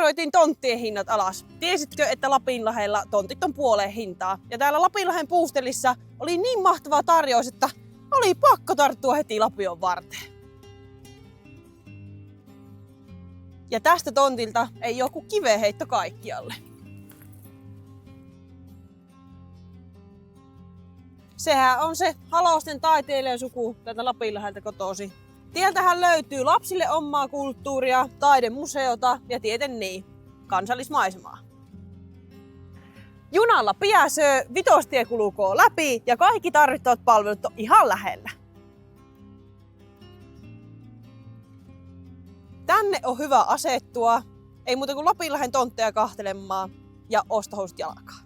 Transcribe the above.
numeroitiin tonttien hinnat alas. Tiesitkö, että Lapinlahdella tontit on puoleen hintaa? Ja täällä Lapinlahden Puustelissa oli niin mahtava tarjous, että oli pakko tarttua heti Lapion varteen. Ja tästä tontilta ei joku kiveheitto kaikkialle. Sehän on se Halosten taiteilijasuku täältä Lapinlahdelta kotosi. Tieltähän löytyy lapsille omaa kulttuuria, taidemuseota ja tieten niin, kansallismaisemaa. Junalla pääsee, Vitostie kulukoo läpi ja kaikki tarvittavat palvelut on ihan lähellä. Tänne on hyvä asettua, ei muuta kuin Lapinlahden tontteja kahtelemaan ja ostohousut jalkaan.